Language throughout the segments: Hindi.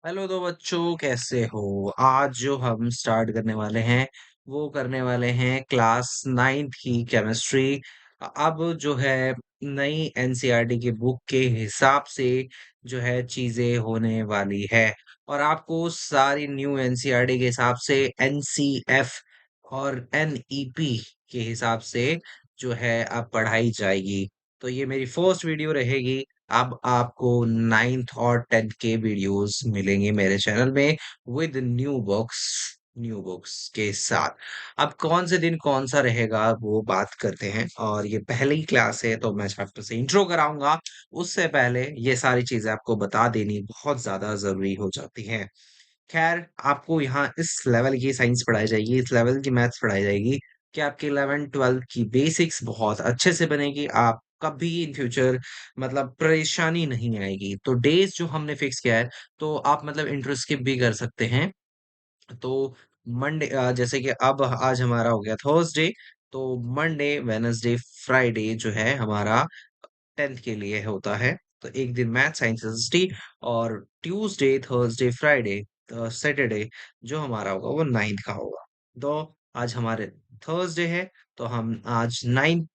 हेलो तो बच्चों, कैसे हो? आज जो हम स्टार्ट करने वाले हैं वो करने वाले हैं क्लास नाइन्थ की केमिस्ट्री। अब जो है नई एनसीईआरटी की बुक के हिसाब से जो है चीजें होने वाली है। और आपको सारी न्यू एनसीईआरटी के हिसाब से एनसीएफ और एनईपी के हिसाब से जो है अब पढ़ाई जाएगी। तो ये मेरी फर्स्ट वीडियो रहेगी। अब आपको नाइन्थ और टेंथ के वीडियोस मिलेंगे मेरे चैनल में विद न्यू बुक्स के साथ। अब कौन से दिन कौन सा रहेगा वो बात करते हैं, और ये पहली क्लास है तो मैं चैप्टर से इंट्रो कराऊंगा। उससे पहले ये सारी चीजें आपको बता देनी बहुत ज्यादा जरूरी हो जाती हैं। खैर, आपको यहाँ इस लेवल की साइंस पढ़ाई जाएगी, इस लेवल की मैथ्स पढ़ाई जाएगी कि आपकी 11th 12th की बेसिक्स बहुत अच्छे से बनेगी। आप कभी इन फ्यूचर मतलब परेशानी नहीं आएगी। तो डेज जो हमने फिक्स किया है, तो आप मतलब इंटर स्किप भी कर सकते हैं। तो मंडे, जैसे कि अब आज हमारा हो गया थर्सडे, तो मंडे वेनसडे फ्राइडे जो है हमारा टेंथ के लिए होता है। तो एक दिन मैथ साइंस एसएसटी, और ट्यूसडे थर्सडे फ्राइडे सैटरडे जो हमारा होगा वो नाइन्थ का होगा। तो आज हमारे थर्सडे है, तो हम आज नाइन्थ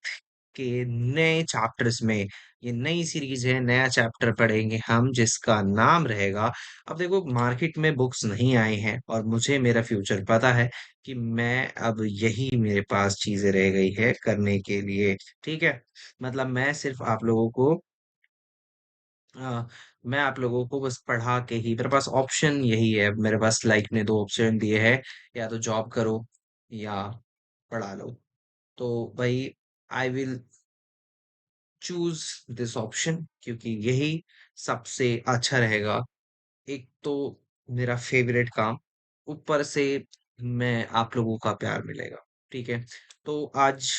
के नए चैप्टर्स में, ये नई सीरीज है, नया चैप्टर पढ़ेंगे हम जिसका नाम रहेगा। अब देखो, मार्केट में बुक्स नहीं आए हैं और मुझे मेरा फ्यूचर पता है कि मैं अब यही मेरे पास चीजें रह गई है करने के लिए। ठीक है, मतलब अ, मैं आप लोगों को बस पढ़ा के ही, मेरे पास ऑप्शन यही है, मेरे पास लाइफ ने दो ऑप्शन दिए हैं, या तो जॉब करो या पढ़ा लो। तो भाई, I will choose this option, क्योंकि यही सबसे अच्छा रहेगा। एक तो मेरा फेवरेट काम, ऊपर से मैं आप लोगों का प्यार मिलेगा। ठीक है, तो आज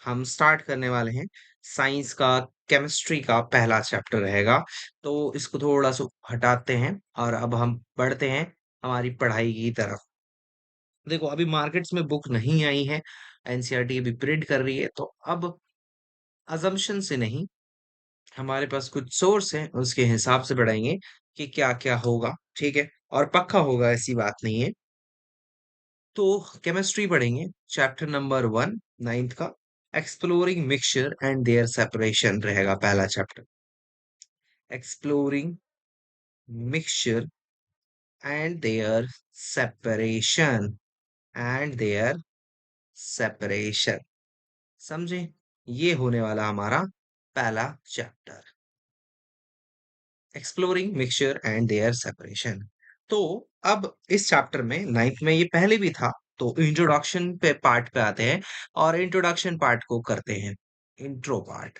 हम स्टार्ट करने वाले हैं साइंस का। केमिस्ट्री का पहला चैप्टर रहेगा। तो इसको थोड़ा सा हटाते हैं और अब हम बढ़ते हैं हमारी पढ़ाई की तरफ। देखो, अभी मार्केट्स में बुक नहीं आई है, एनसीईआरटी अभी प्रिंट कर रही है, तो अब अजम्पशन से नहीं, हमारे पास कुछ सोर्स है, उसके हिसाब से बढ़ाएंगे कि क्या क्या होगा। ठीक है, और पक्का होगा ऐसी बात नहीं है। तो केमिस्ट्री पढ़ेंगे, चैप्टर नंबर 1, नाइन्थ का। Exploring mixture and their separation रहेगा पहला chapter. Exploring mixture and their separation, and their separation, समझे? ये होने वाला हमारा पहला chapter, exploring mixture and their separation. तो अब इस चैप्टर में, नाइन्थ में ये पहले भी था, तो इंट्रोडक्शन पे पार्ट पे आते हैं और इंट्रोडक्शन पार्ट को करते हैं, इंट्रो पार्ट।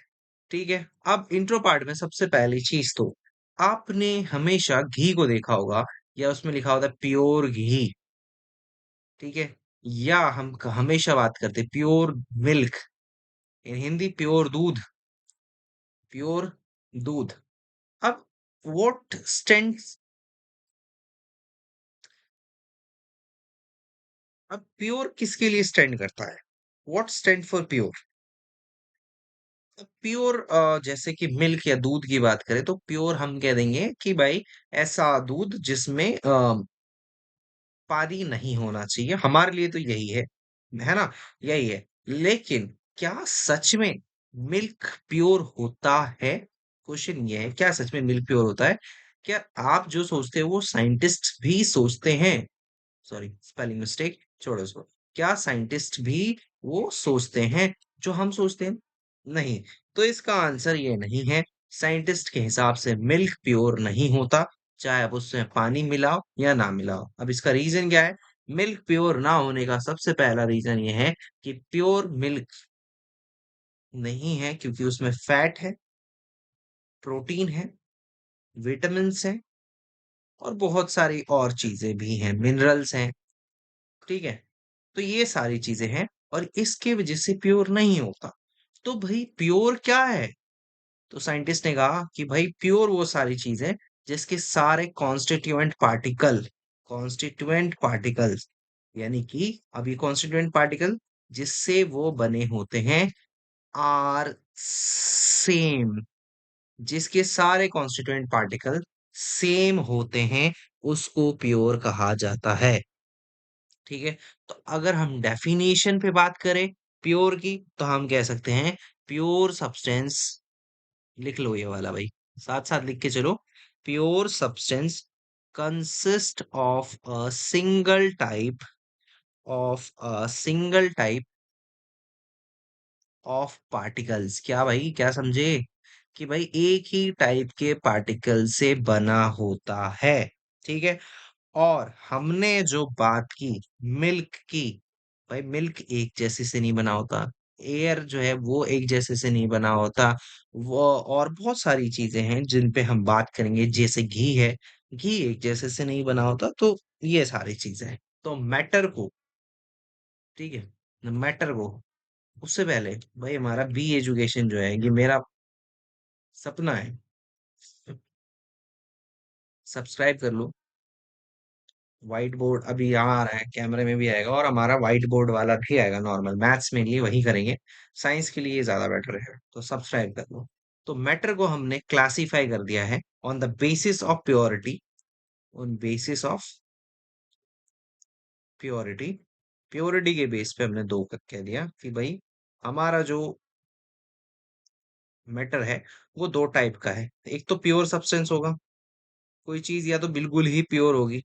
ठीक है, अब इंट्रो पार्ट में सबसे पहली चीज तो, आपने हमेशा घी को देखा होगा, या उसमें लिखा होता है प्योर घी। ठीक है, या हम हमेशा बात करते प्योर मिल्क, इन हिंदी प्योर दूध, प्योर दूध। अब व्हाट स्टैंड अब प्योर किसके लिए स्टैंड करता है? What stand for pure? Pure, जैसे कि मिल्क या दूध की बात करें, तो प्योर हम कह देंगे कि भाई ऐसा दूध जिसमें पानी नहीं होना चाहिए, हमारे लिए तो यही है ना? यही है। लेकिन क्या सच में मिल्क प्योर होता है? क्वेश्चन ये है, क्या सच में मिल्क प्योर होता है? क्या आप जो सोचते हो वो साइंटिस्ट भी सोचते हैं? सॉरी, स्पेलिंग मिस्टेक, छोड़ो इसको। क्या साइंटिस्ट भी वो सोचते हैं जो हम सोचते हैं? नहीं। तो इसका आंसर ये नहीं है। साइंटिस्ट के हिसाब से मिल्क प्योर नहीं होता, चाहे आप उसमें पानी मिलाओ या ना मिलाओ। अब इसका रीजन क्या है? मिल्क प्योर ना होने का सबसे पहला रीजन ये है कि प्योर मिल्क नहीं है, क्योंकि उसमें फैट है, प्रोटीन है, विटामिन्स हैं, और बहुत सारी और चीजें भी हैं, मिनरल्स हैं। ठीक है, तो ये सारी चीजें हैं, और इसके वजह से प्योर नहीं होता। तो भाई प्योर क्या है? तो साइंटिस्ट ने कहा कि भाई प्योर वो सारी चीजें जिसके सारे कॉन्स्टिट्यूएंट पार्टिकल्स, यानी कि अभी कॉन्स्टिट्यूएंट पार्टिकल जिससे वो बने होते हैं आर सेम, जिसके सारे कॉन्स्टिट्यूएंट पार्टिकल सेम होते हैं, उसको प्योर कहा जाता है। ठीक है? तो अगर हम डेफिनेशन पे बात करें प्योर की, तो हम कह सकते हैं प्योर सब्सटेंस, लिख लो ये वाला भाई, साथ-साथ लिख के चलो। Pure substance consist of a single type of particles. क्या भाई, क्या समझे? कि भाई एक ही टाइप के पार्टिकल से बना होता है। ठीक है? और हमने जो बात की मिल्क की, भाई मिल्क एक जैसे से नहीं बना होता, एयर जो है वो एक जैसे से नहीं बना होता, वो और बहुत सारी चीजें हैं जिन पे हम बात करेंगे, जैसे घी है, घी एक जैसे से नहीं बना होता। तो ये सारी चीजें हैं। तो मैटर को, ठीक है, मैटर को, उससे पहले भाई हमारा बी एजुकेशन जो है, ये मेरा सपना है, सब्सक्राइब कर लो। व्हाइट बोर्ड अभी यहाँ आ रहा है, कैमरे में भी आएगा, और हमारा व्हाइट बोर्ड वाला भी आएगा। नॉर्मल मैथ्स में लिए वही करेंगे, साइंस के लिए ये ज्यादा बेटर है, तो सब्सक्राइब कर लो। तो मैटर को हमने क्लासिफाई कर दिया है on the basis of purity, on basis of purity. Purity के बेस पे हमने दो कह दिया कि भाई हमारा जो मैटर है वो दो टाइप का है। एक तो प्योर सब्सटेंस होगा, कोई चीज या तो बिल्कुल ही प्योर होगी,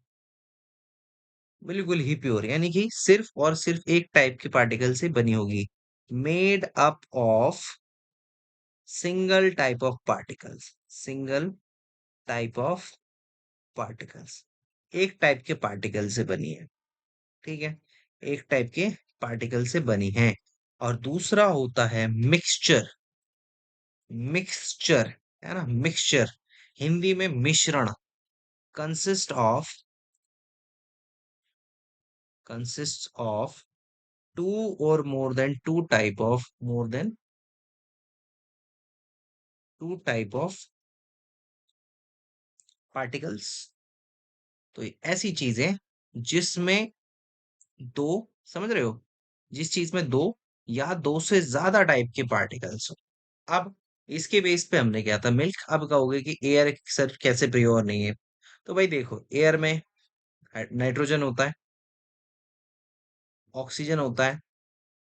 बिल्कुल ही प्योर यानी कि सिर्फ और सिर्फ एक टाइप के पार्टिकल से बनी होगी, made up of single type of particles, single type of particles, एक टाइप के पार्टिकल से बनी है। ठीक है? एक टाइप के पार्टिकल से बनी है। और दूसरा होता है मिक्सचर। मिक्सचर है ना, मिक्सचर, हिंदी में मिश्रण। Consist of, consist of two or more than two type of, more than two type of particles. तो ये ऐसी चीज है जिसमें दो, समझ रहे हो, जिस चीज में दो या दो से ज्यादा टाइप के पार्टिकल्स हो। अब इसके बेस पे हमने क्या था, मिल्क। अब कहोगे कि एयर सर कैसे प्योर नहीं है? तो भाई देखो, एयर में नाइट्रोजन होता है, ऑक्सीजन होता है,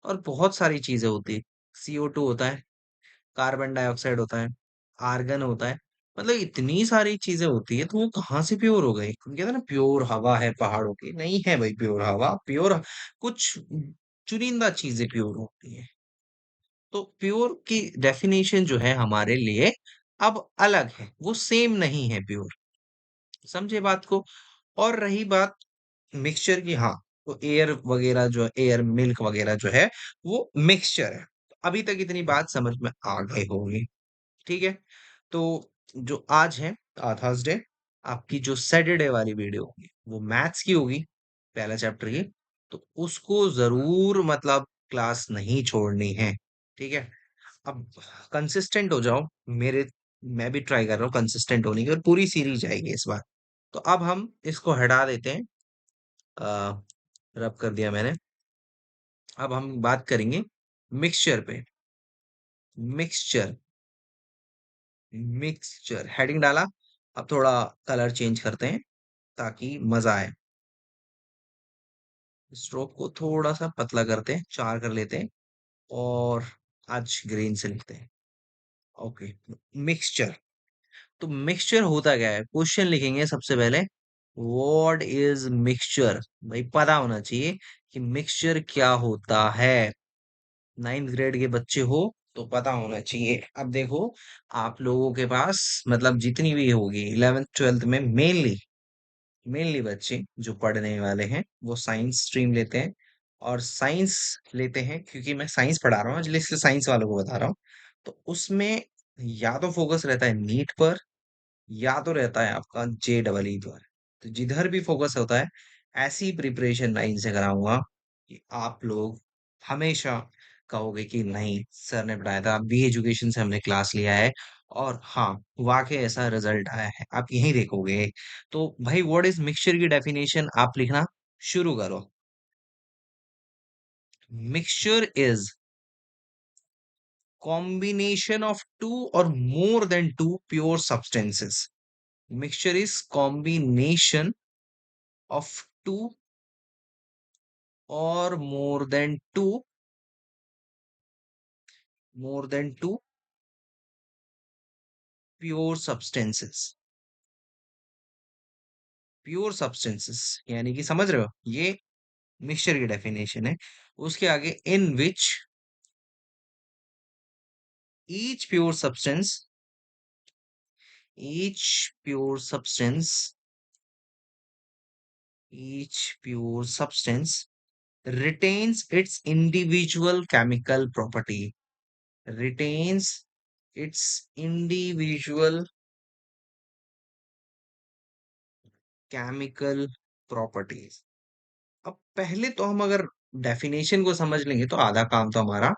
और बहुत सारी चीजें होती है। CO2 होता है, कार्बन डाइऑक्साइड होता है, आर्गन होता है, मतलब इतनी सारी चीजें होती है, तो वो कहाँ से प्योर हो गई? हम कहते हैं ना प्योर हवा है पहाड़ों की, नहीं है भाई प्योर हवा, प्योर कुछ चुनिंदा चीजें प्योर होती है। तो प्योर की डेफिनेशन जो है हमारे लिए अब अलग है, वो सेम नहीं है प्योर। समझे बात को? और रही बात मिक्सचर की, हाँ, तो एयर वगैरह जो, एयर मिल्क वगैरह जो है वो मिक्सचर है। अभी तक इतनी बात समझ में आ गई होगी। ठीक है? तो जो आज है थर्सडे, आपकी जो सैटरडे वाली वीडियो होगी वो मैथ्स की होगी, पहला चैप्टर की। तो उसको जरूर मतलब क्लास नहीं छोड़नी है। ठीक है? अब कंसिस्टेंट हो जाओ मेरे, मैं भी ट्राई कर रहा हूँ कंसिस्टेंट होने की, और पूरी सीरीज आएगी इस बार। तो अब हम इसको हटा देते हैं, आ, रब कर दिया मैंने। अब हम बात करेंगे मिक्सचर पे। मिक्सचर, मिक्सचर हेडिंग डाला। अब थोड़ा कलर चेंज करते हैं ताकि मजा आए। स्ट्रोक को थोड़ा सा पतला करते हैं, 4 कर लेते हैं, और आज ग्रीन से लिखते हैं। Okay, mixture. तो मिक्सचर होता क्या है, क्वेश्चन लिखेंगे सबसे पहले, व्हाट इज मिक्सचर। भाई पता होना चाहिए कि मिक्सचर क्या होता है। 9th ग्रेड के बच्चे हो तो पता होना चाहिए। अब देखो, आप लोगों के पास मतलब जितनी भी होगी 11th 12th में, मेनली मेनली बच्चे जो पढ़ने वाले हैं वो साइंस स्ट्रीम लेते हैं। और साइंस लेते हैं क्योंकि मैं साइंस पढ़ा रहा हूँ, इसलिए साइंस वालों को बता रहा हूँ। तो उसमें या तो फोकस रहता है नीट पर, या तो रहता है आपका JEE पर। तो जिधर भी फोकस होता है, ऐसी प्रिपरेशन लाइन से कराऊंगा कि आप लोग हमेशा कहोगे कि नहीं सर ने पढ़ाया था, बी एजुकेशन से हमने क्लास लिया है, और हाँ वाकई ऐसा रिजल्ट आया है, आप यही देखोगे। तो भाई व्हाट इज मिक्सचर की डेफिनेशन आप लिखना शुरू करो। Mixture is combination of two or more than two pure substances. Mixture is combination of two or more than two pure substances. Pure substances यानी कि समझ रहे हो, ये मिक्सचर की डेफिनेशन है। उसके आगे in which each pure substance each pure substance each pure substance retains its individual chemical property retains its individual chemical properties। अब पहले तो हम अगर डेफिनेशन को समझ लेंगे तो आधा काम तो हमारा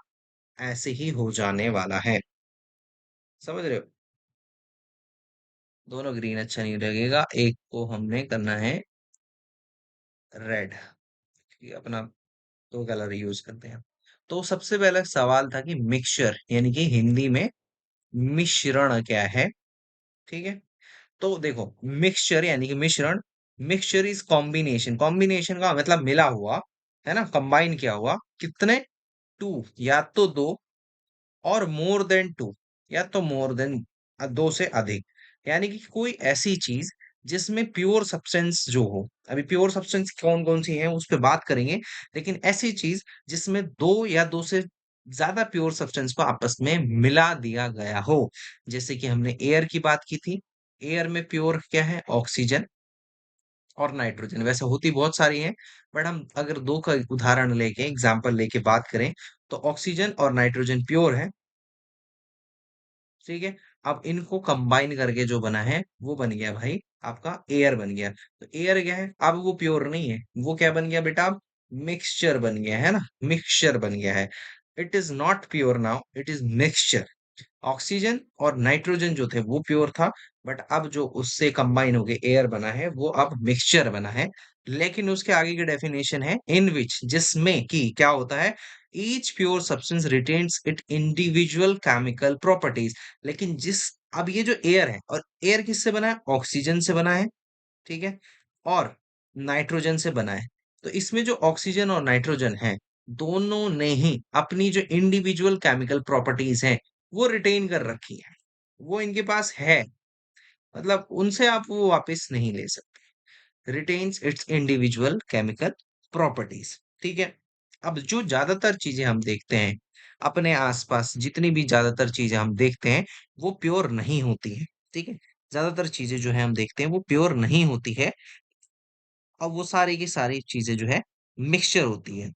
ऐसे ही हो जाने वाला है। समझ रहे हो? दोनों ग्रीन अच्छा नहीं लगेगा, एक को हमने करना है रेड। ये अपना दो कलर यूज करते हैं। तो सबसे पहला सवाल था कि मिक्सचर यानी कि हिंदी में मिश्रण क्या है। ठीक है, तो देखो मिक्सचर यानी कि मिश्रण। मिक्सचर इज कॉम्बिनेशन, कॉम्बिनेशन का मतलब मिला हुआ, है ना, कंबाइन किया हुआ कितने, टू या तो दो, और मोर देन टू या तो मोर देन दो से अधिक। यानी कि कोई ऐसी चीज जिसमें प्योर सब्सटेंस जो हो, अभी प्योर सब्सटेंस कौन कौन सी है उस पर बात करेंगे, लेकिन ऐसी चीज जिसमें दो या दो से ज्यादा प्योर सब्सटेंस को आपस में मिला दिया गया हो। जैसे कि हमने एयर की बात की थी, एयर में प्योर क्या है, ऑक्सीजन और नाइट्रोजन। वैसे होती बहुत सारी हैं, बट हम अगर दो का उदाहरण लेके एग्जांपल लेके बात करें तो ऑक्सीजन और नाइट्रोजन प्योर है। ठीक है, अब इनको कंबाइन करके जो बना है वो बन गया भाई आपका एयर बन गया। तो एयर क्या है, अब वो प्योर नहीं है, वो क्या बन गया बेटा, अब मिक्सचर बन गया है ना, मिक्सचर बन गया है। It is not pure now, it is mixture. Oxygen और नाइट्रोजन जो थे वो प्योर था, बट अब जो उससे कंबाइन होके एयर बना है वो अब मिक्सचर बना है। लेकिन उसके आगे की डेफिनेशन है इन विच, जिसमें कि क्या होता है, each pure substance retains it individual chemical properties. लेकिन जिस, अब ये जो एयर है, और एयर किससे बना है, ऑक्सीजन से बना है, ठीक है, और नाइट्रोजन से बना है। तो इसमें जो ऑक्सीजन और नाइट्रोजन है, दोनों ने ही अपनी जो इंडिविजुअल केमिकल प्रॉपर्टीज हैं वो रिटेन कर रखी है, वो इनके पास है, मतलब उनसे आप वो वापस नहीं ले सकते। Retains it's individual chemical properties. ठीक है, अब जो ज्यादातर चीजें हम देखते हैं अपने आसपास, जितनी भी ज्यादातर चीजें हम देखते हैं वो प्योर नहीं होती है। ठीक है, ज्यादातर चीजें जो है हम देखते हैं वो प्योर नहीं होती है। अब वो सारी की सारी चीजें जो है मिक्सचर होती है।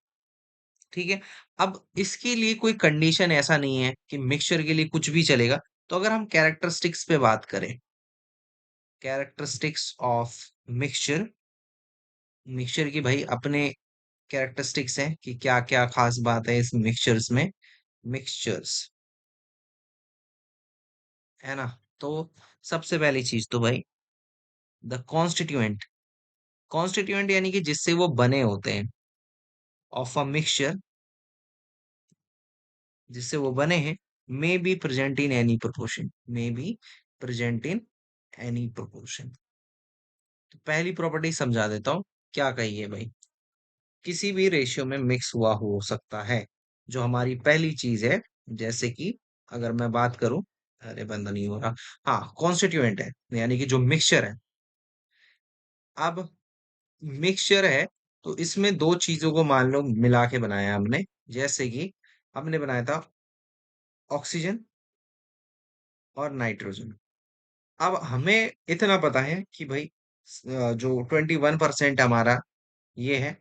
ठीक है, अब इसके लिए कोई कंडीशन ऐसा नहीं है कि मिक्सचर के लिए कुछ भी चलेगा। तो अगर हम कैरेक्टरिस्टिक्स पे बात करें, कैरेक्टरिस्टिक्स ऑफ मिक्सचर, मिक्सचर की भाई अपने कैरेक्टरिस्टिक्स हैं कि क्या क्या खास बात है इस मिक्सचर्स में। मिक्सचर्स, है ना, तो सबसे पहली चीज तो भाई द कॉन्स्टिट्यूएंट। कॉन्स्टिट्यूएंट यानी कि जिससे वो बने होते हैं, ऑफ अ मिक्सचर, जिससे वो बने हैं, may be present in any proportion, may be present in any proportion. तो पहली प्रॉपर्टी समझा देता हूँ, क्या कही है भाई, किसी भी रेशियो में मिक्स हुआ हो सकता है, जो हमारी पहली चीज है। जैसे कि अगर मैं बात करूं, अरे बंद नहीं हो रहा, हाँ कॉन्स्टिट्यूएंट है यानी कि जो मिक्सचर है। अब मिक्सचर है तो इसमें दो चीजों को मान लो मिला के बनाया हमने। जैसे कि हमने बनाया था ऑक्सीजन और नाइट्रोजन। अब हमें इतना पता है कि भाई जो 21% हमारा ये है,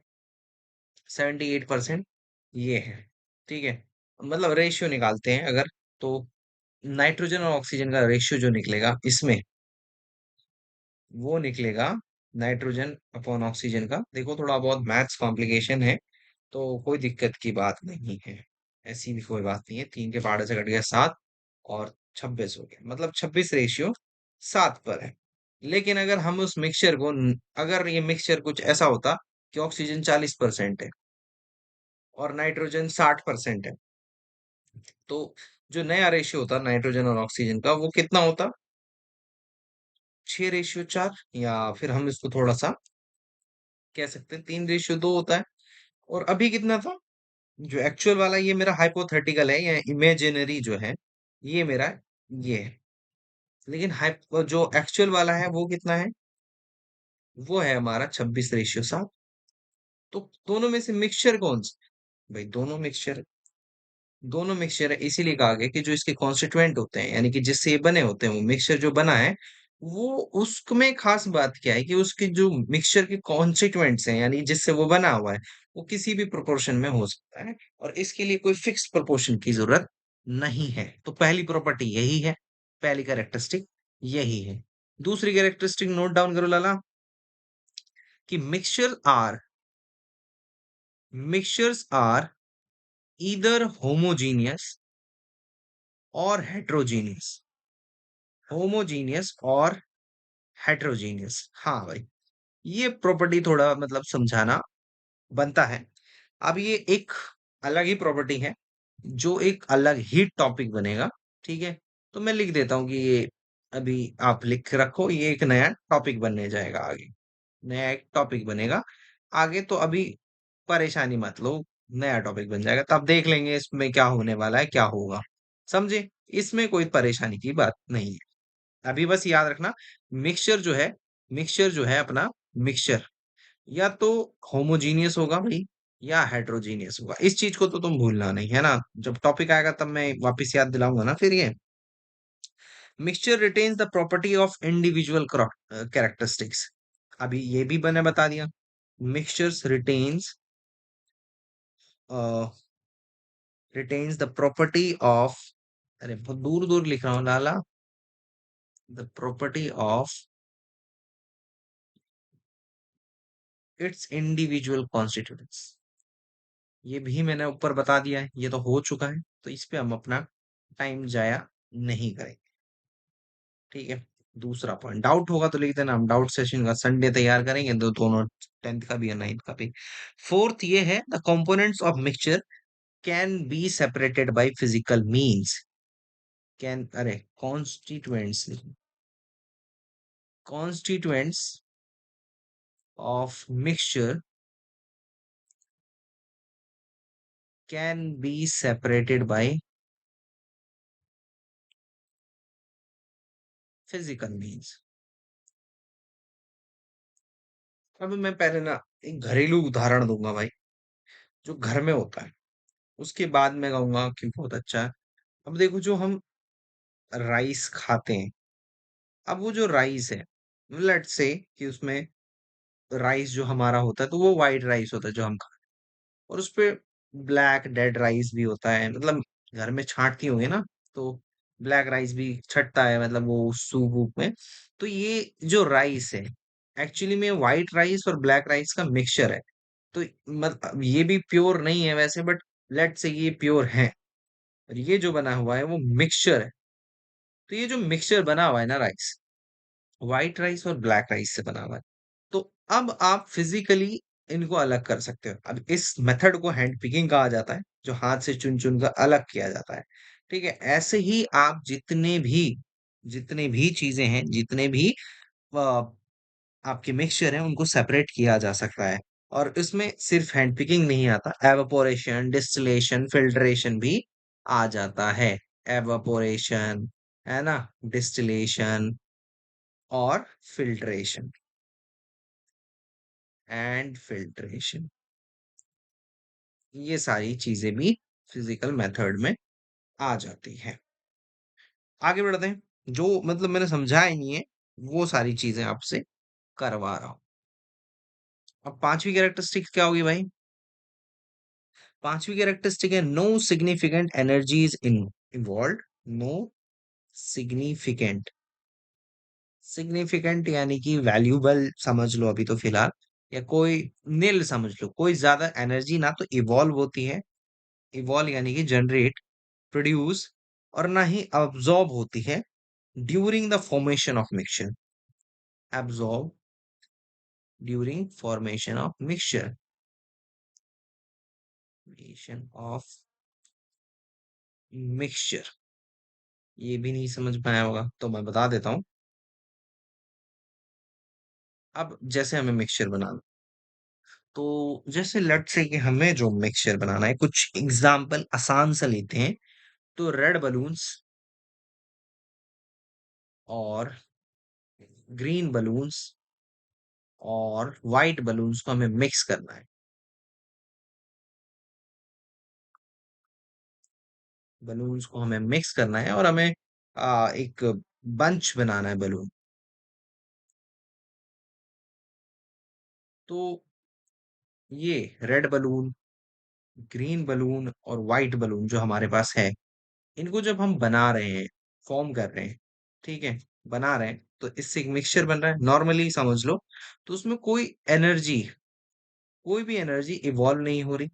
78% ये है। ठीक है, मतलब रेशियो निकालते हैं अगर, तो नाइट्रोजन और ऑक्सीजन का रेशियो जो निकलेगा इसमें, वो निकलेगा नाइट्रोजन अपॉन ऑक्सीजन का। देखो थोड़ा बहुत मैथ्स कॉम्प्लिकेशन है, तो कोई दिक्कत की बात नहीं है, ऐसी भी कोई बात नहीं है। तीन के पहाड़े से कट गया सात, और 26 हो गया, मतलब 26 रेशियो 7 पर है। लेकिन अगर हम उस मिक्सचर को, अगर ये मिक्सचर कुछ ऐसा होता कि ऑक्सीजन 40% है और नाइट्रोजन 60% है, तो जो नया रेशियो होता नाइट्रोजन और ऑक्सीजन का वो कितना होता, 6:4, या फिर हम इसको थोड़ा सा कह सकते हैं 3:2 होता है। और अभी कितना था? जो एक्चुअल वाला, ये मेरा हाइपोथेटिकल है, या इमेजिनरी जो है, ये मेरा ये है। लेकिन जो एक्चुअल वाला है वो कितना है? वो है हमारा 26:7। तो दोनों में से मिक्सचर कौन सा? भाई दोनों मिक्सचर है, इसीलिए कहा गया कि जो इसके कॉन्स्टिट्यूएंट होते हैं, यानी कि जिससे ये बने होते हैं, वो मिक्सचर जो बना है, वो उसमें खास बात क्या है कि उसके जो मिक्सचर के कॉन्स्टिट्यूएंट्स हैं, यानी जिससे वो बना हुआ है, वो किसी भी प्रोपोर्शन में हो सकता है, और इसके लिए कोई फिक्स प्रोपोर्शन की जरूरत नहीं है। तो पहली प्रॉपर्टी यही है, पहली कैरेक्टरिस्टिक यही है। दूसरी कैरेक्टरिस्टिक नोट डाउन करो लाला, कि मिक्सचर्स आर ईदर होमोजीनियस और हेट्रोजीनियस। होमोजीनियस और हेट्रोजीनियस, हाँ भाई, ये प्रॉपर्टी थोड़ा मतलब समझाना बनता है। अब ये एक अलग ही प्रॉपर्टी है, जो एक अलग ही टॉपिक बनेगा। ठीक है, तो मैं लिख देता हूँ कि ये, अभी आप लिख के रखो, ये एक नया टॉपिक बनने जाएगा आगे। नया एक टॉपिक बनेगा आगे, तो अभी परेशानी मत लो, नया टॉपिक बन जाएगा, तब देख लेंगे इसमें क्या होने वाला है, क्या होगा। समझे? इसमें कोई परेशानी की बात नहीं है। अभी बस याद रखना, मिक्सचर जो है मिक्सचर जो है अपना, मिक्सचर या तो होमोजीनियस होगा भाई, या हेट्रोजीनियस होगा। इस चीज को तो तुम भूलना नहीं है ना, जब टॉपिक आएगा तब मैं वापस याद दिलाऊंगा ना फिर ये। Mixture retains the property of individual characteristics. अभी ये भी मैंने बता दिया, mixtures retains the property of, अरे बहुत दूर दूर लिख रहा हूँ लाला, the property of its individual constituents. ये भी मैंने ऊपर बता दिया है, ये तो हो चुका है, तो इस पे हम अपना टाइम जाया नहीं करेंगे। ठीक है, दूसरा पॉइंट, डाउट होगा तो लिख देना, हम डाउट सेशन का संडे तैयार करेंगे, तो दोनों, 10th का भी और 9th का भी। फोर्थ ये है, the components of mixture can be separated by physical means. Can, अरे constituents, constituents of mixture can be separated by physical means. अब मैं पहले ना एक घरेलू उदाहरण दूंगा भाई, जो घर में होता है, उसके बाद मैं कहूंगा कि बहुत अच्छा है। अब देखो, जो हम राइस खाते हैं, अब वो जो राइस है, लेट्स से कि उसमें राइस जो हमारा होता है, तो वो वाइट राइस होता है जो हम खाते हैं, और उस पे ब्लैक डेड राइस भी होता है, मतलब घर में छांटती होंगे ना, तो ब्लैक राइस भी छटता है, मतलब वो सूप वूप में। तो ये जो राइस है, एक्चुअली में व्हाइट राइस और ब्लैक राइस का मिक्सचर है। तो मतलब ये भी प्योर नहीं है वैसे, बट लेट से ये प्योर है, और ये जो बना हुआ है वो मिक्सचर है। तो ये जो मिक्सचर बना हुआ है ना राइस, व्हाइट राइस और ब्लैक राइस से बना हुआ है। तो अब आप फिजिकली इनको अलग कर सकते हो। अब इस मेथड को हैंड पिकिंग कहा जाता है, जो हाथ से चुन चुन कर अलग किया जाता है। ठीक है, ऐसे ही आप जितने भी चीजें हैं, जितने भी आपके मिक्सचर हैं, उनको सेपरेट किया जा सकता है। और इसमें सिर्फ हैंड पिकिंग नहीं आता, एवापोरेशन, डिस्टिलेशन, फिल्ट्रेशन भी आ जाता है। एवापोरेशन, है ना, डिस्टिलेशन और फिल्ट्रेशन, एंड फिल्ट्रेशन, ये सारी चीजें भी फिजिकल मेथड में आ जाती है। आगे बढ़ते हैं, जो मतलब मैंने समझा ही नहीं है, वो सारी चीजें आपसे करवा रहा हूं। अब पांचवी कैरेक्टरिस्टिक क्या होगी भाई? पांचवी कैरेक्टरिस्टिक है, no significant energies in involve. No significant, significant यानी कि वैल्यूबल समझ लो अभी तो फिलहाल, या कोई नील समझ लो, कोई ज्यादा एनर्जी ना तो इवॉल्व होती है, इवॉल्व यानी कि जनरेट, प्रोड्यूस, और ना ही अब्सॉर्ब होती है during the formation of mixture. Absorb during formation of mixture, formation of mixture, ये भी नहीं समझ में आया होगा तो मैं बता देता हूँ। अब जैसे हमें मिक्सचर बनाना, तो जैसे लेट्स से कि हमें जो मिक्सचर बनाना है, कुछ एग्जाम्पल आसान सा लेते हैं। तो रेड बलून्स और ग्रीन बलून्स और व्हाइट बलून्स को हमें मिक्स करना है। बलून्स को हमें मिक्स करना है और हमें एक बंच बनाना है बलून। तो ये रेड बलून, ग्रीन बलून और व्हाइट बलून जो हमारे पास है, इनको जब हम बना रहे हैं, फॉर्म कर रहे हैं, ठीक है, बना रहे हैं, तो इससे एक मिक्सचर बन रहा है नॉर्मली समझ लो। तो उसमें कोई भी एनर्जी इवॉल्व नहीं हो रही,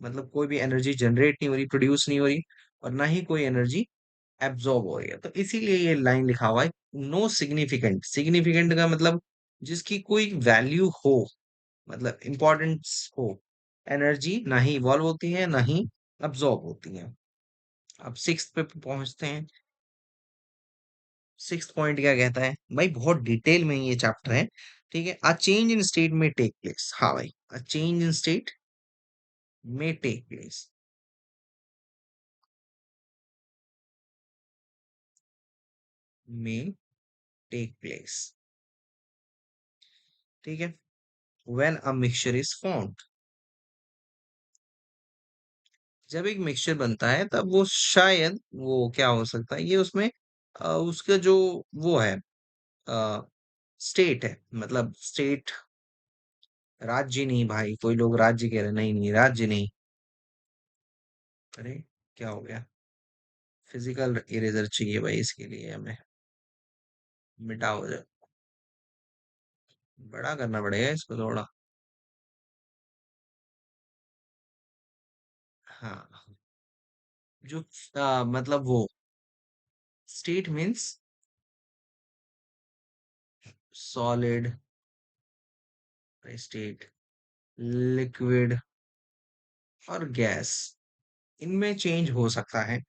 मतलब कोई भी एनर्जी जनरेट नहीं हो रही, प्रोड्यूस नहीं हो रही, और ना ही कोई एनर्जी एब्जॉर्ब हो रही है। तो इसीलिए ये लाइन लिखा हुआ है, नो सिग्निफिकेंट। सिग्निफिकेंट का मतलब जिसकी कोई वैल्यू हो, मतलब इंपॉर्टेंस हो, एनर्जी ना ही इवॉल्व होती है ना ही अब्सॉर्ब होती है। अब सिक्स पे पहुंचते हैं। सिक्स पॉइंट क्या कहता है भाई, बहुत डिटेल में ये चैप्टर है, ठीक है। अ चेंज इन स्टेट में टेक प्लेस, हाँ भाई, अ चेंज इन स्टेट में टेक प्लेस, में टेक प्लेस, ठीक है, when a mixture is formed. जब एक मिक्सचर बनता है तब वो शायद, वो क्या हो सकता है, ये उसमें उसका जो वो है, स्टेट है, मतलब स्टेट, राज्य नहीं भाई, कोई लोग राज्य कह रहे हैं, नहीं नहीं राज्य नहीं। अरे क्या हो गया, फिजिकल इरेजर चाहिए भाई इसके लिए हमें, मिटा हो जाए, बड़ा करना पड़ेगा इसको थोड़ा। हाँ, जो मतलब वो state means solid state, liquid और गैस, इनमें चेंज हो सकता है,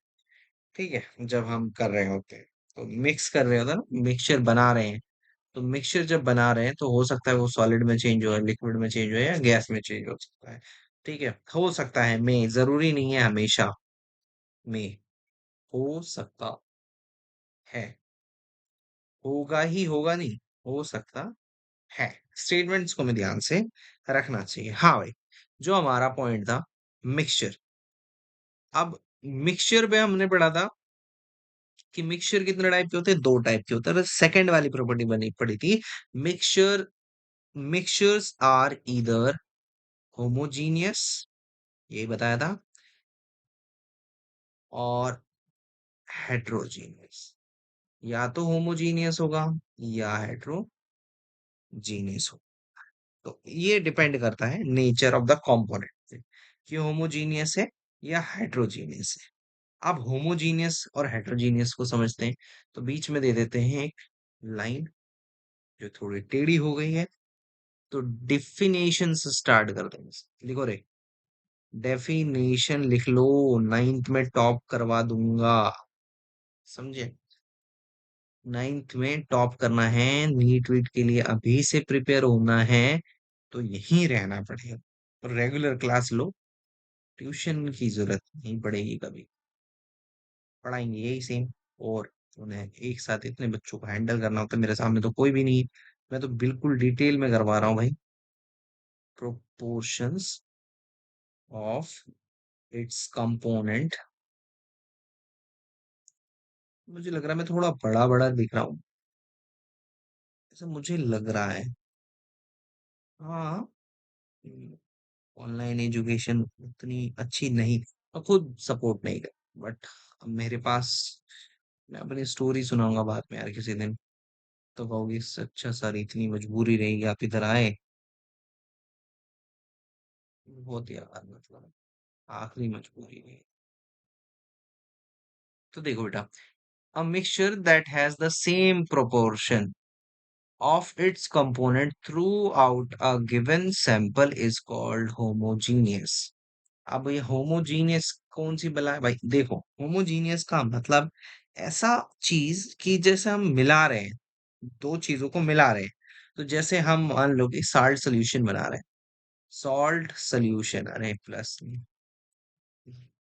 ठीक है, जब हम कर रहे होते हैं, तो मिक्स कर रहे होते हैं ना, मिक्सचर बना रहे हैं। तो मिक्सचर जब बना रहे हैं तो हो सकता है वो सॉलिड में चेंज हो, लिक्विड में चेंज हो, या गैस में चेंज हो सकता है, ठीक है, हो सकता है, में जरूरी नहीं है हमेशा, में हो सकता है, होगा ही होगा नहीं, हो सकता है। स्टेटमेंट्स को हमें ध्यान से रखना चाहिए। हाँ भाई, जो हमारा पॉइंट था, मिक्सचर। अब मिक्सचर पे हमने पढ़ा था कि मिक्सचर कितने टाइप के होते हैं, दो टाइप के होते हैं। सेकंड वाली प्रॉपर्टी बनी पड़ी थी, mixture, mixtures are either homogeneous, यही बताया था, और हेट्रोजीनियस। या तो होमोजीनियस होगा या हेट्रोजीनियस होगा। तो ये डिपेंड करता है नेचर ऑफ द कंपोनेंट पे, कि होमोजीनियस है या हेट्रोजीनियस है। अब होमोजीनियस और हेट्रोजीनियस को समझते हैं, तो बीच में दे देते हैं एक लाइन जो थोड़ी टेढ़ी हो गई है। तो डिफिनेशन से स्टार्ट करते हैं, लिखो रे, डेफिनेशन लिख लो, नाइन्थ में टॉप करवा दूंगा, समझे। नाइन्थ में टॉप करना है, नीट वीट के लिए अभी से प्रिपेयर होना है, तो यहीं रहना पड़ेगा, और रेगुलर क्लास लो, ट्यूशन की जरूरत नहीं पड़ेगी कभी, पढ़ाएंगे यही सेम। और उन्हें एक साथ इतने बच्चों को हैंडल करना होता है, मेरे सामने तो कोई भी नहीं है, मैं तो बिल्कुल डिटेल में करवा रहा हूँ भाई। प्रोपोर्शंस ऑफ इट्स कंपोनेंट, मुझे लग रहा है मैं थोड़ा बड़ा बड़ा दिख रहा हूँ, ऐसा मुझे लग रहा है। हाँ, ऑनलाइन एजुकेशन उतनी अच्छी नहीं, मैं खुद सपोर्ट नहीं कर, बट मेरे पास, मैं अपनी स्टोरी सुनाऊंगा बाद में यार किसी दिन, तो कहोगे अच्छा सर इतनी मजबूरी रही आप इधर आए, बहुत यार, मतलब आखिरी मजबूरी रही। तो देखो बेटा, a mixture that has the same proportion of its component throughout a given sample is called homogeneous। अब ये होमोजीनियस कौन सी बला है भाई, देखो होमोजीनियस का मतलब ऐसा चीज कि जैसे हम मिला रहे हैं, दो चीजों को मिला रहे हैं, तो जैसे हम मान लो कि साल्ट सोल्यूशन बना रहे हैं, सॉल्ट सोल्यूशन, अरे प्लस नहीं,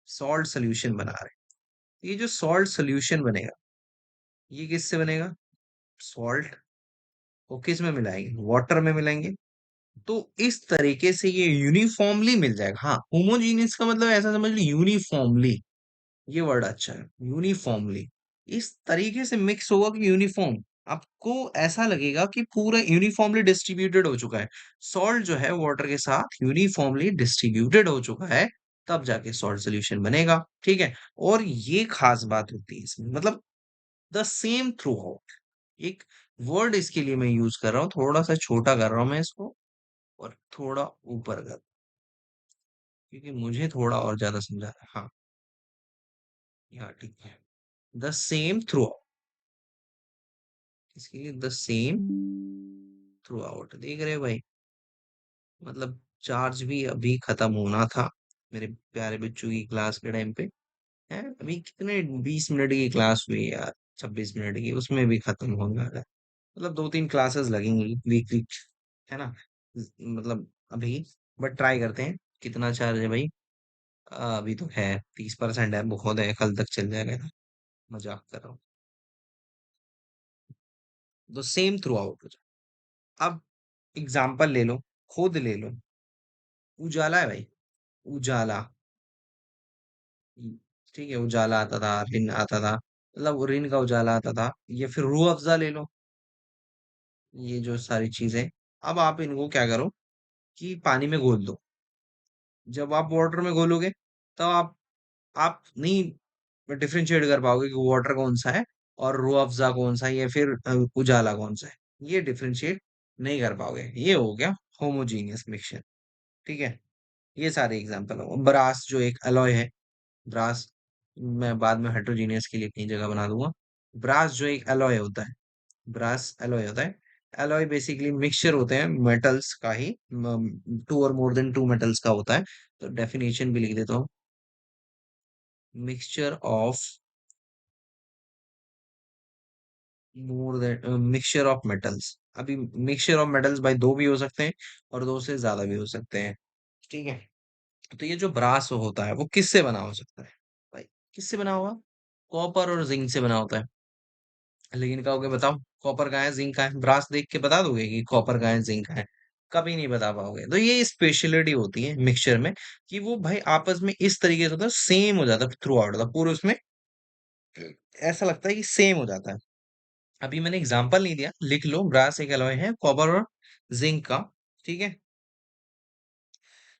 सॉल्ट सोल्यूशन बना रहे हैं, ये जो सॉल्ट सोल्यूशन बनेगा, ये किससे बनेगा? सॉल्ट को किस में मिलाएंगे? वाटर में मिलाएंगे। तो इस तरीके से ये यूनिफॉर्मली मिल जाएगा। हाँ, होमोजीनियस का मतलब ऐसा समझ लो, यूनिफॉर्मली, ये वर्ड अच्छा है, यूनिफॉर्मली। इस तरीके से मिक्स होगा कि यूनिफॉर्म, आपको ऐसा लगेगा कि पूरा यूनिफॉर्मली डिस्ट्रीब्यूटेड हो चुका है। सॉल्ट जो है वाटर के साथ यूनिफॉर्मली डिस्ट्रीब्यूटेड हो चुका है, तब जाके सॉल्ट सोल्यूशन बनेगा। ठीक है। और ये खास बात होती है इसमें, मतलब द सेम थ्रू आउट। एक वर्ड इसके लिए मैं यूज कर रहा हूँ, थोड़ा सा छोटा कर रहा हूँ मैं इसको, और थोड़ा ऊपर कर, क्योंकि मुझे थोड़ा और ज्यादा समझा है। हाँ, यहाँ ठीक है। द सेम थ्रू आउट, इसके लिए द सेम थ्रू आउट, देख रहे हो भाई? मतलब चार्ज भी अभी खत्म होना था मेरे प्यारे बच्चों की क्लास के टाइम पे, है अभी कितने 20 मिनट की क्लास हुई है यार, 26 मिनट की, उसमें भी खत्म होने वाला है। मतलब 2-3 क्लासेस लगेंगी वीक वीक, है ना? मतलब अभी, बट ट्राई करते हैं। कितना चार्ज है भाई? अभी तो है 30% है, बहुत है, कल तक चल जाएगा। मजाक कर रहा हूँ। तो सेम थ्रू आउट हो जाए। अब एग्जाम्पल ले लो, खुद ले लो। उजाला है भाई, उजाला। ठीक है, उजाला आता था, रिन आता था, मतलब रिन का उजाला आता था। या फिर रूह अफ़ज़ा ले लो, ये जो सारी चीजें। अब आप इनको क्या करो कि पानी में घोल दो। जब आप वाटर में घोलोगे, तब आप नहीं डिफरेंशिएट कर पाओगे कि वाटर कौन सा है और रूह अफ़ज़ा कौन सा है, या फिर उजाला कौन सा है। ये डिफरेंशिएट नहीं कर पाओगे। ये हो गया होमोजीनियस मिक्सचर। ठीक है। ये सारे एग्जांपल हो। ब्रास जो एक अलॉय है, ब्रास मैं बाद में हेट्रोजीनियस के लिए अपनी जगह बना दूंगा। ब्रास जो एक एलॉय होता है, ब्रास एलॉय होता है। एलॉय बेसिकली मिक्सचर होते हैं मेटल्स का ही, 2 और मोर देन 2 मेटल्स का होता है। तो डेफिनेशन भी लिख देता हूँ, mixture of mixture of metals. अभी मिक्सचर ऑफ मेटल्स भाई दो भी हो सकते हैं और दो से ज्यादा भी हो सकते हैं। ठीक है। तो ये जो ब्रास होता है वो किससे बना हो सकता है भाई? किससे बना होगा? कॉपर और जिंक से बना होता है। लेकिन कहोगे बताओ, कॉपर का है जिंक का है, ब्रास देख के बता दोगे कि कॉपर का है जिंक का है? कभी नहीं बता पाओगे। तो ये स्पेशलिटी होती है मिक्सचर में, कि वो भाई आपस में इस तरीके से होता है, सेम हो जाता है थ्रू आउट होता पूरे उसमें, ऐसा लगता है कि सेम हो जाता है। अभी मैंने एग्जांपल नहीं दिया, लिख लो, ब्रास एक अलॉय है कॉपर और जिंक का। ठीक है।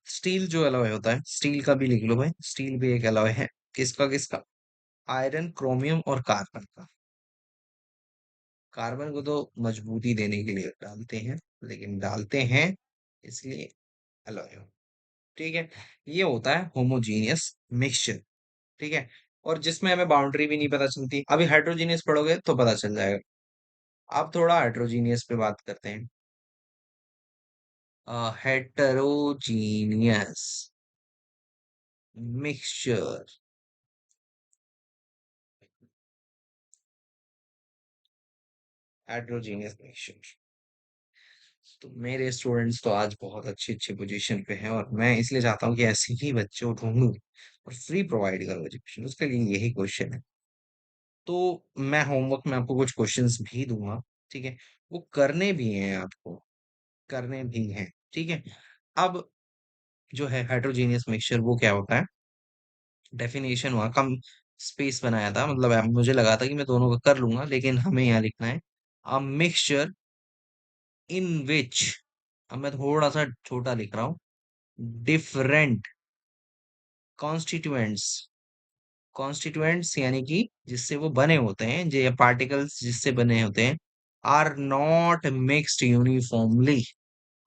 स्टील जो अलॉय होता है, स्टील का भी लिख लो भाई, स्टील भी एक अलॉय है। किसका किसका? आयरन, क्रोमियम और कार्बन का। कार्बन को तो मजबूती देने के लिए डालते हैं, लेकिन डालते हैं इसलिए अलॉय हो। ठीक है। ये होता है होमोजीनियस मिक्सचर। ठीक है। और जिसमें हमें बाउंड्री भी नहीं पता चलती। अभी हेट्रोजीनियस पढ़ोगे तो पता चल जाएगा। अब थोड़ा हेट्रोजीनियस पे बात करते हैं। Heterogeneous mixture, heterogeneous mixture. तो मेरे स्टूडेंट्स तो आज बहुत अच्छी अच्छी पोजीशन पे हैं, और मैं इसलिए चाहता हूँ कि ऐसे ही बच्चों को ढूंढूं और फ्री प्रोवाइड करूँ एजुकेशन। उसके लिए यही क्वेश्चन है। तो मैं होमवर्क में आपको कुछ क्वेश्चंस भी दूंगा। ठीक है। वो करने भी हैं आपको, करने भी हैं। ठीक है। अब जो है हेट्रोजीनियस मिक्सचर वो क्या होता है? डेफिनेशन हुआ कम, स्पेस बनाया था, मतलब मुझे लगा था कि मैं दोनों का कर लूंगा, लेकिन हमें यहाँ लिखना है अ मिक्सचर इन विच, अब मैं थोड़ा सा छोटा लिख रहा हूँ, डिफरेंट कॉन्स्टिट्यूएंट्स, कॉन्स्टिट्यूएंट्स यानी कि जिससे वो बने होते हैं, जो पार्टिकल्स जिससे बने होते हैं, are not mixed uniformly,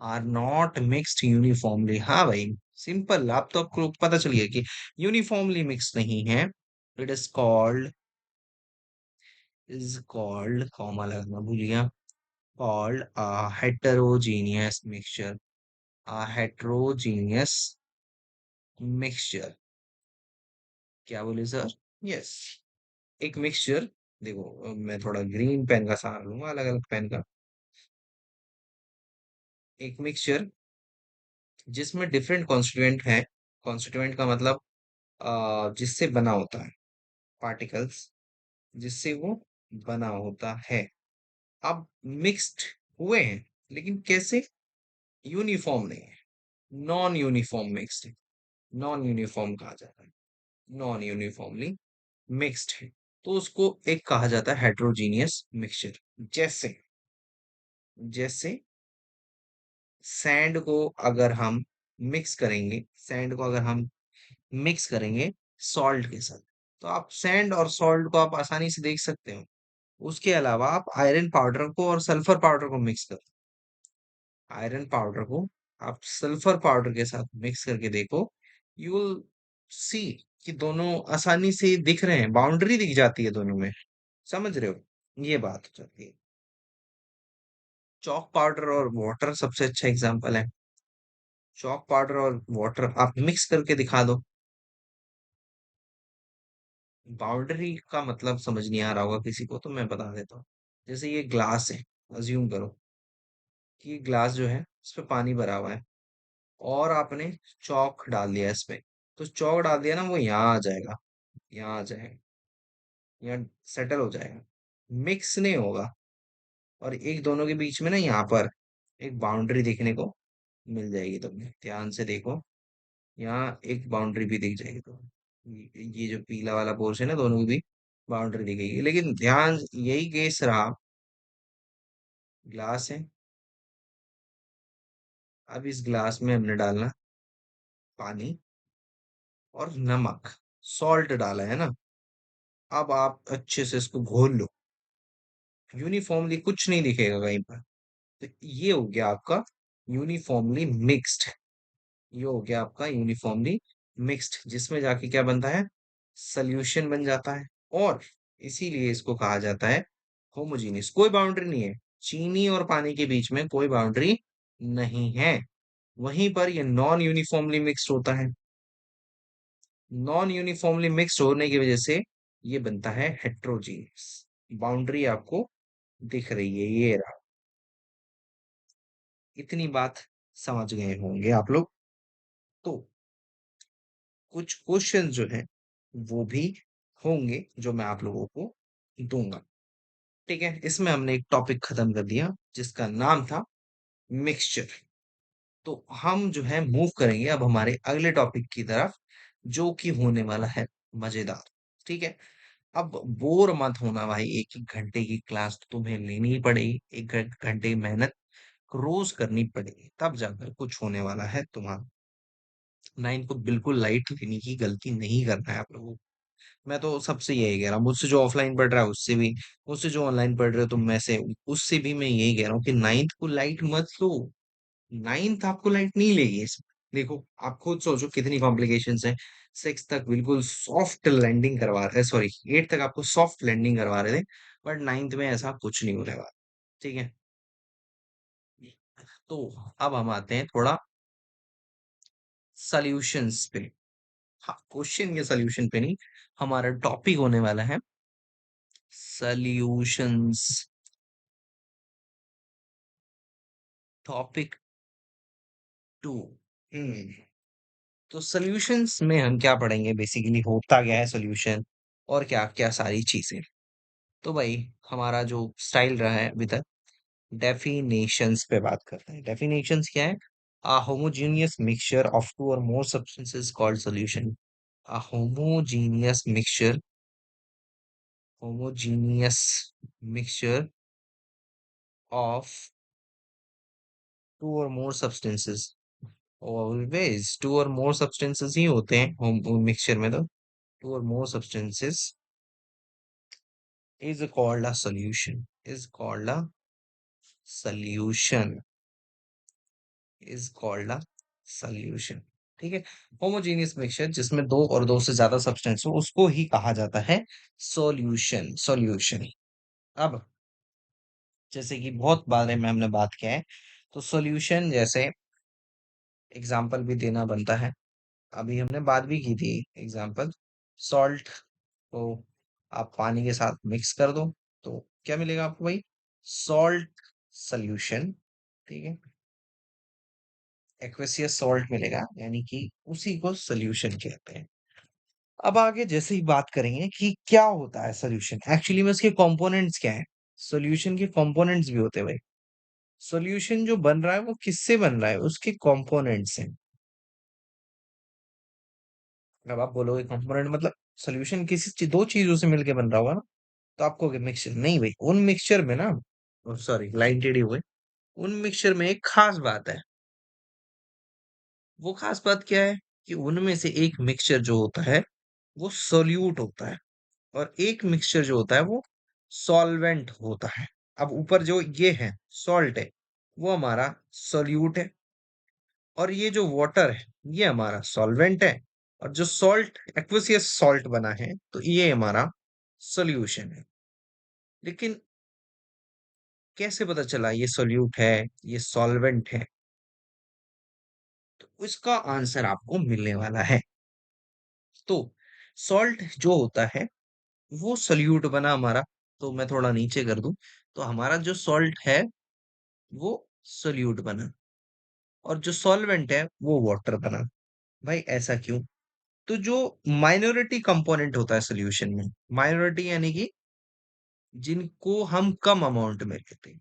are not mixed uniformly. हाँ भाई, सिंपल। आप तो आपको पता चल गया कि यूनिफॉर्मली मिक्स नहीं है। इट इज कॉल्ड, कॉमा लगना भूल गया, called a heterogeneous mixture, a heterogeneous mixture. क्या बोले सर? यस, एक मिक्सचर। देखो मैं थोड़ा ग्रीन पेन का सहारा लूंगा, अलग अलग पेन का। एक मिक्सचर जिसमें डिफरेंट कॉन्स्टिट्यूएंट है। कॉन्स्टिट्यूएंट का मतलब जिससे बना होता है, पार्टिकल्स जिससे वो बना होता है। अब मिक्स्ड हुए हैं, लेकिन कैसे? यूनिफॉर्म नहीं है, नॉन यूनिफॉर्म मिक्स्ड है। नॉन यूनिफॉर्म कहा जाता है, नॉन यूनिफॉर्मली मिक्स्ड है, तो उसको एक कहा जाता है हेट्रोजीनियस मिक्सचर। जैसे जैसे सैंड को अगर हम मिक्स करेंगे, सैंड को अगर हम मिक्स करेंगे सॉल्ट के साथ, तो आप सैंड और सॉल्ट को आप आसानी से देख सकते हो। उसके अलावा आप आयरन पाउडर को और सल्फर पाउडर को मिक्स करो, आयरन पाउडर को आप सल्फर पाउडर के साथ मिक्स करके देखो, यू विल सी कि दोनों आसानी से दिख रहे हैं, बाउंड्री दिख जाती है दोनों में। समझ रहे हो? ये बात हो जाती है। चॉक पाउडर और वाटर सबसे अच्छा एग्जांपल है। चॉक पाउडर और वाटर आप मिक्स करके दिखा दो। बाउंड्री का मतलब समझ नहीं आ रहा होगा किसी को, तो मैं बता देता हूँ। जैसे ये ग्लास है, अज्यूम करो कि ये ग्लास जो है इस पे पानी भरा हुआ है, और आपने चौक डाल दिया इस पे। तो चौक डाल दिया ना, वो यहाँ आ जाएगा, यहाँ आ जाएगा, यहाँ सेटल हो जाएगा, मिक्स नहीं होगा। और एक दोनों के बीच में ना यहाँ पर एक बाउंड्री देखने को मिल जाएगी, तुमने ध्यान से देखो, यहाँ एक बाउंड्री भी दिख जाएगी। तो ये जो पीला वाला पोर्शन है, दोनों की भी बाउंड्री दिखेगी। लेकिन ध्यान, यही केस रहा, ग्लास है, अब इस ग्लास में हमने डालना पानी और नमक, सॉल्ट डाला है ना। अब आप अच्छे से इसको घोल लो, यूनिफॉर्मली कुछ नहीं दिखेगा कहीं पर। तो ये हो गया आपका यूनिफॉर्मली मिक्स्ड, ये हो गया आपका यूनिफॉर्मली मिक्स्ड, जिसमें जाके क्या बनता है? सॉल्यूशन बन जाता है। और इसीलिए इसको कहा जाता है होमोजीनियस। कोई बाउंड्री नहीं है, चीनी और पानी के बीच में कोई बाउंड्री नहीं है। वहीं पर ये नॉन यूनिफॉर्मली मिक्स्ड होता है। नॉन यूनिफॉर्मली मिक्स्ड होने की वजह से ये बनता है हेट्रोजीनियस। बाउंड्री आपको दिख रही है, ये रहा। इतनी बात समझ गए होंगे आप लोग। तो कुछ क्वेश्चन जो है वो भी होंगे जो मैं आप लोगों को दूंगा। ठीक है, इसमें हमने एक टॉपिक खत्म कर दिया जिसका नाम था मिक्सचर। तो हम जो है मूव करेंगे अब हमारे अगले टॉपिक की तरफ, जो कि होने वाला है मजेदार। ठीक है, अब बोर मत होना भाई, एक एक घंटे की क्लास तो तुम्हें लेनी ही पड़ेगी, एक घंटे की मेहनत रोज करनी पड़ेगी, तब जाकर कुछ होने वाला है तुम्हारा। नाइन को बिल्कुल लाइट लेने की गलती नहीं करना है आप लोगों को। मैं तो सबसे यही कह रहा हूँ, मुझसे जो ऑफलाइन पढ़ रहा है उससे भी, मुझसे जो ऑनलाइन पढ़ रहे हो तुम में से, उससे भी मैं यही कह रहा हूँ कि नाइन्थ को लाइट मत लो। नाइन्थ आपको लाइट नहीं लेगी इसमें। देखो आप खुद सोचो कितनी कॉम्प्लिकेशंस है। सिक्स तक बिल्कुल सॉफ्ट लैंडिंग करवा रहे, सॉरी एट तक आपको सॉफ्ट लैंडिंग करवा रहे थे, बट नाइन्थ में ऐसा कुछ नहीं होने वाला। ठीक है, तो अब हम आते हैं थोड़ा सॉल्यूशंस पे। हाँ, क्वेश्चन या सॉल्यूशन पे नहीं, हमारा टॉपिक होने वाला है सॉल्यूशंस। Topic to. हम्म तो सॉल्यूशंस में हम क्या पढ़ेंगे, बेसिकली होता क्या है सॉल्यूशन, और क्या क्या सारी चीजें। तो भाई हमारा जो स्टाइल रहा है अभी तक, डेफिनेशंस पे बात करते हैं। डेफिनेशंस क्या है? A homogeneous mixture of two or more substances called solution. A homogeneous mixture of two or more substances. Always two or more substances ही होते हैं मिक्सचर में। तो two or more substances is called a solution, is called a solution, is called a solution। ठीक है, होमोजेनियस मिक्सचर जिसमें दो और दो से ज्यादा सब्सटेंस हो उसको ही कहा जाता है सॉल्यूशन। सॉल्यूशन। अब जैसे कि बहुत बारे में हमने बात किया है, तो सॉल्यूशन जैसे एग्जाम्पल भी देना बनता है। अभी हमने बात भी की थी एग्जाम्पल, सॉल्ट को आप पानी के साथ मिक्स कर दो, तो क्या मिलेगा आपको भाई? Salt solution. ठीक है, एक्वेसियस सॉल्ट मिलेगा, यानी कि उसी को सॉल्यूशन कहते हैं। अब आगे जैसे ही बात करेंगे कि क्या होता है सॉल्यूशन, एक्चुअली में उसके कंपोनेंट्स क्या है। सॉल्यूशन के कंपोनेंट्स भी होते हैं भाई। सॉल्यूशन जो बन रहा है वो किससे बन रहा है, उसके कंपोनेंट्स हैं। अब आप बोलोगे कंपोनेंट मतलब सॉल्यूशन किसी दो चीजों से मिलके बन रहा होगा ना, तो आपको मिक्सचर नहीं भाई, उन मिक्सचर में ना, सॉरी लाइन टेढ़ी हो गई, उन मिक्सचर में एक खास बात है। वो खास बात क्या है कि उनमें से एक मिक्सचर जो होता है वो सोल्यूट होता है, और एक मिक्सचर जो होता है वो सॉल्वेंट होता है। अब ऊपर जो ये है सॉल्ट है, वो हमारा सोल्यूट है, और ये जो वाटर है ये हमारा सॉल्वेंट है, और जो सॉल्ट एक्वसियस सॉल्ट बना है तो ये हमारा सोल्यूशन है। लेकिन कैसे पता चला ये सोल्यूट है, ये सॉल्वेंट है? तो इसका आंसर आपको मिलने वाला है। तो सॉल्ट जो होता है वो सोल्यूट बना हमारा, तो मैं थोड़ा नीचे कर दूं, तो हमारा जो सॉल्ट है वो सोल्यूट बना, और जो सॉल्वेंट है वो वाटर बना। भाई ऐसा क्यों? तो जो माइनॉरिटी कंपोनेंट होता है सोल्यूशन में, माइनॉरिटी यानी कि जिनको हम कम अमाउंट में लेते हैं,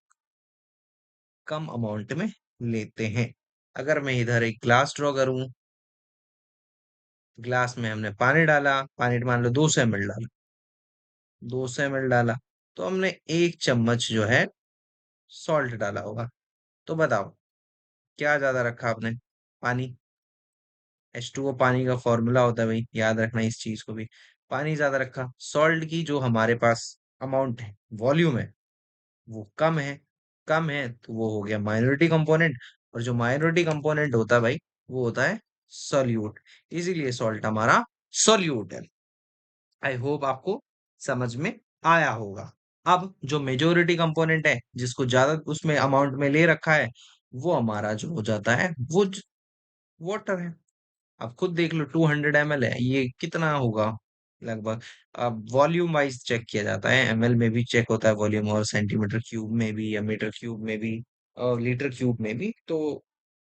कम अमाउंट में लेते हैं। अगर मैं इधर एक ग्लास ड्रॉ करूं, ग्लास में हमने पानी डाला, पानी मान लो 200 ml डाला, 200 ml डाला, तो हमने एक चम्मच जो है सॉल्ट डाला होगा। तो बताओ क्या ज्यादा रखा आपने? पानी। H2O पानी का फॉर्मूला होता है भाई, याद रखना इस चीज को भी। पानी ज्यादा रखा, सॉल्ट की जो हमारे पास अमाउंट है, वॉल्यूम है, वो कम है। कम है तो वो हो गया माइनॉरिटी कंपोनेंट, और जो माइनॉरिटी कंपोनेंट होता है भाई वो होता है सॉल्यूट। इसीलिए सॉल्ट हमारा सॉल्यूट है। आई होप आपको समझ में आया होगा। अब जो मेजोरिटी कंपोनेंट है, जिसको ज्यादा उसमें अमाउंट में ले रखा है, वो हमारा जो हो जाता है वो वाटर है। आप खुद देख लो, 200 ml है, ये कितना होगा लगभग? अब वॉल्यूम वाइज चेक किया जाता है, ml में भी चेक होता है वॉल्यूम, और सेंटीमीटर क्यूब में भी, या मीटर क्यूब में भी, और लीटर क्यूब में भी, तो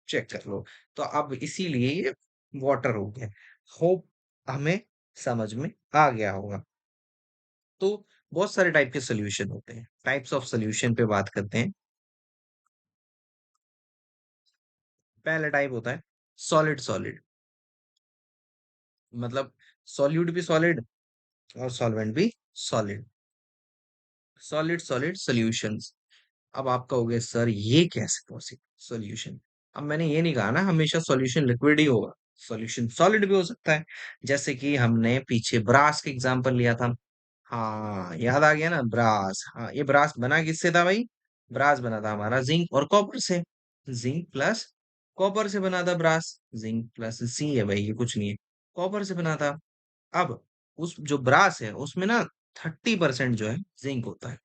चेक कर लो। तो अब इसीलिए ये वाटर हो गया। होप हमें समझ में आ गया होगा। तो बहुत सारे टाइप के सोल्यूशन होते हैं, टाइप्स ऑफ सोल्यूशन पे बात करते हैं। पहला टाइप होता है सॉलिड सॉलिड, मतलब सॉल्यूट भी सॉलिड और सॉल्वेंट भी सॉलिड। Solid solid solutions. अब आप कहोगे सर ये कैसे पॉसिबल सॉल्यूशन? अब मैंने ये नहीं कहा ना हमेशा सॉल्यूशन लिक्विड ही होगा, सॉल्यूशन सॉलिड भी हो सकता है। जैसे कि हमने पीछे ब्रास का एग्जांपल लिया था। हाँ याद आ गया ना, ब्रास। हाँ, ये ब्रास बना किससे था भाई? ब्रास बना था हमारा जिंक और कॉपर से। जिंक प्लस कॉपर से बना था ब्रास। जिंक प्लस सी है भाई, ये कुछ नहीं है, कॉपर से बना था। अब उस जो ब्रास है उसमें ना 30% जो है जिंक होता है,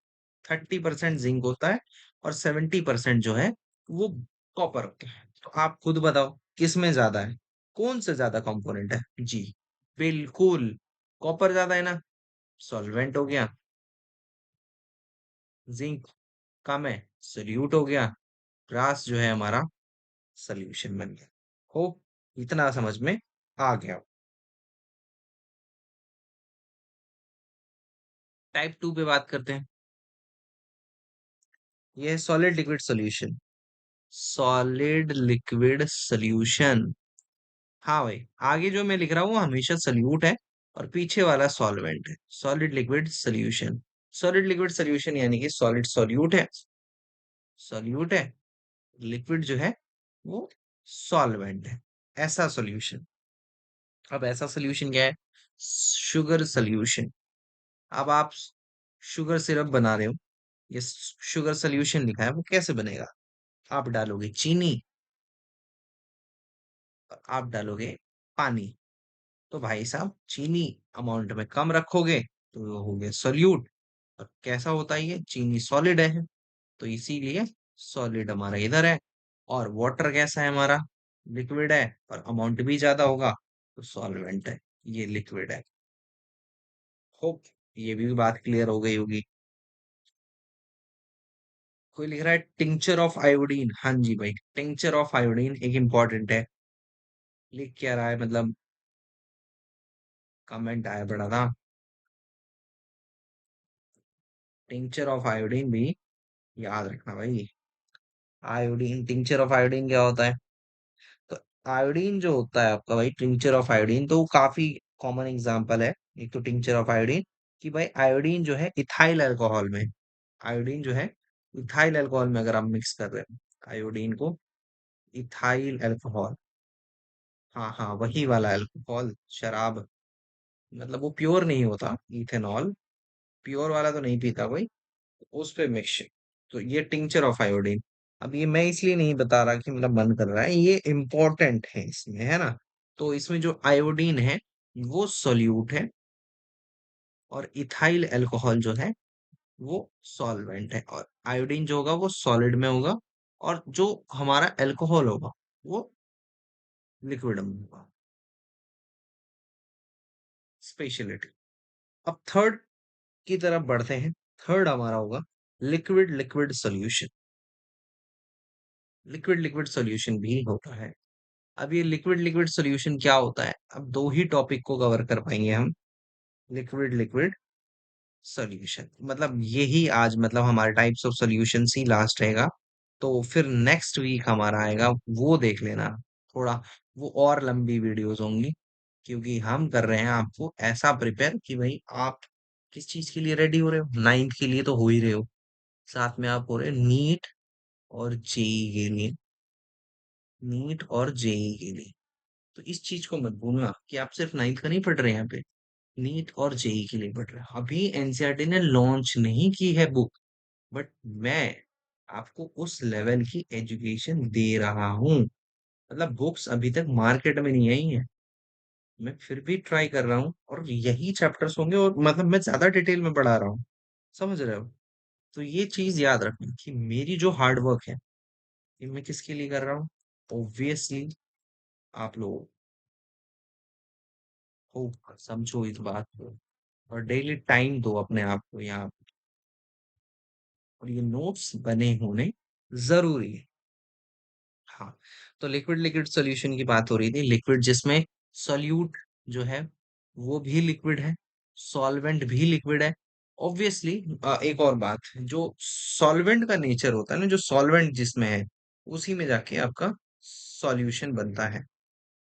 30% जिंक होता है, और 70% जो है वो कॉपर होता है। तो आप खुद बताओ किस में ज्यादा है, कौन से ज्यादा कंपोनेंट है जी? बिल्कुल कॉपर ज्यादा है ना, सॉल्वेंट हो गया। जिंक कम है, सोल्यूट हो गया। ब्रास जो है हमारा सोल्यूशन बन गया। हो, इतना समझ में आ गया। टाइप 2 पे बात करते हैं। ये है solid liquid solution. Solid liquid solution. हाँ भाई, आगे जो मैं लिख रहा हूँ वो हमेशा सॉल्यूट है, और पीछे वाला सॉल्वेंट है। Solid liquid solution. Solid liquid solution यानी कि सॉलिड सॉल्यूट है, सॉल्यूट है, लिक्विड जो है वो सॉल्वेंट है। ऐसा सॉल्यूशन। अब ऐसा सॉल्यूशन क्या है? Sugar solution. अब आप शुगर सिरप बना रहे हो, ये शुगर सॉल्यूशन लिखा है, वो कैसे बनेगा? आप डालोगे चीनी, और आप डालोगे पानी। तो भाई साहब चीनी अमाउंट में कम रखोगे तो वो हो गया सोल्यूट। और कैसा होता है ये? चीनी सॉलिड है, तो इसीलिए सॉलिड हमारा इधर है। और वाटर कैसा है हमारा? लिक्विड है, और अमाउंट भी ज्यादा होगा, तो सॉल्वेंट है, ये लिक्विड है। होप ये भी बात क्लियर हो गई होगी। कोई लिख रहा है टिंचर ऑफ आयोडीन। हाँ जी भाई, टिंचर ऑफ आयोडीन एक इम्पोर्टेंट है। लिख क्या रहा है मतलब, कमेंट आया पड़ा था। टिंचर ऑफ आयोडीन भी याद रखना भाई। आयोडीन, टिंचर ऑफ आयोडीन क्या होता है? तो आयोडीन जो होता है आपका भाई, टिंचर ऑफ आयोडीन, तो वो काफी कॉमन एग्जांपल है। एक तो टिंचर ऑफ आयोडीन, कि भाई आयोडीन जो है इथाइल अल्कोहल में, आयोडीन जो है इथाइल अल्कोहल में अगर आप मिक्स कर रहे हो आयोडीन को, इथाइल अल्कोहल, हाँ हाँ वही वाला अल्कोहल, शराब, मतलब वो प्योर नहीं होता इथेनॉल, प्योर वाला तो नहीं पीता कोई, उस पे मिक्स, तो ये टिंचर ऑफ आयोडीन। अब ये मैं इसलिए नहीं बता रहा कि मतलब मन कर रहा है, ये इम्पोर्टेंट है इसमें, है ना? तो इसमें जो आयोडीन है वो सोल्यूट है, और इथाइल अल्कोहल जो है वो सॉल्वेंट है, और आयोडीन जो होगा वो सॉलिड में होगा, और जो हमारा अल्कोहल होगा वो लिक्विड में होगा। स्पेशलिटी। अब थर्ड की तरफ बढ़ते हैं। थर्ड हमारा होगा liquid liquid solution. Liquid liquid solution भी होता है। अब ये लिक्विड लिक्विड सॉल्यूशन क्या होता है? अब दो ही टॉपिक को कवर कर पाएंगे हम, लिक्विड लिक्विड सॉल्यूशन, मतलब यही आज मतलब हमारे types of solutions he last रहेगा। तो फिर नेक्स्ट वीक हमारा आएगा, वो देख लेना थोड़ा, वो और लंबी वीडियोस होंगी, क्योंकि हम कर रहे हैं आपको ऐसा प्रिपेयर कि भाई आप किस चीज के लिए रेडी हो रहे हो, नाइन्थ के लिए तो हो ही रहे हो, साथ में आप हो रहे हो नीट और जेई के लिए, नीट और जेई के लिए। तो इस चीज को मत भूलना कि आप सिर्फ नाइन्थ का नहीं पढ़ रहे हैं यहाँ पे, नीट और जेई के लिए पढ़ रहे हैं। अभी एनसीईआरटी ने लॉन्च नहीं की है बुक, बट मैं आपको उस लेवल की एजुकेशन दे रहा हूँ। मतलब बुक्स अभी तक मार्केट में नहीं आई है, मैं फिर भी ट्राई कर रहा हूँ, और यही चैप्टर्स होंगे, और मतलब मैं ज्यादा डिटेल में पढ़ा रहा हूँ। समझ रहे हो? तो ये चीज याद रखना कि मेरी जो हार्ड वर्क है, ये मैं किसके लिए कर रहा हूँ? ऑब्वियसली आप लोग को समझो इस बात को, और डेली टाइम दो अपने आप को यहाँ, और ये नोट्स बने होने जरूरी है। हाँ, तो लिक्विड लिक्विड सॉल्यूशन की बात हो रही थी, लिक्विड जिसमें सॉल्यूट जो है वो भी लिक्विड है, सॉल्वेंट भी लिक्विड है। ऑब्वियसली एक और बात, जो सॉल्वेंट का नेचर होता है ना, जो सॉल्वेंट जिसमें है उसी में जाके आपका सॉल्यूशन बनता है।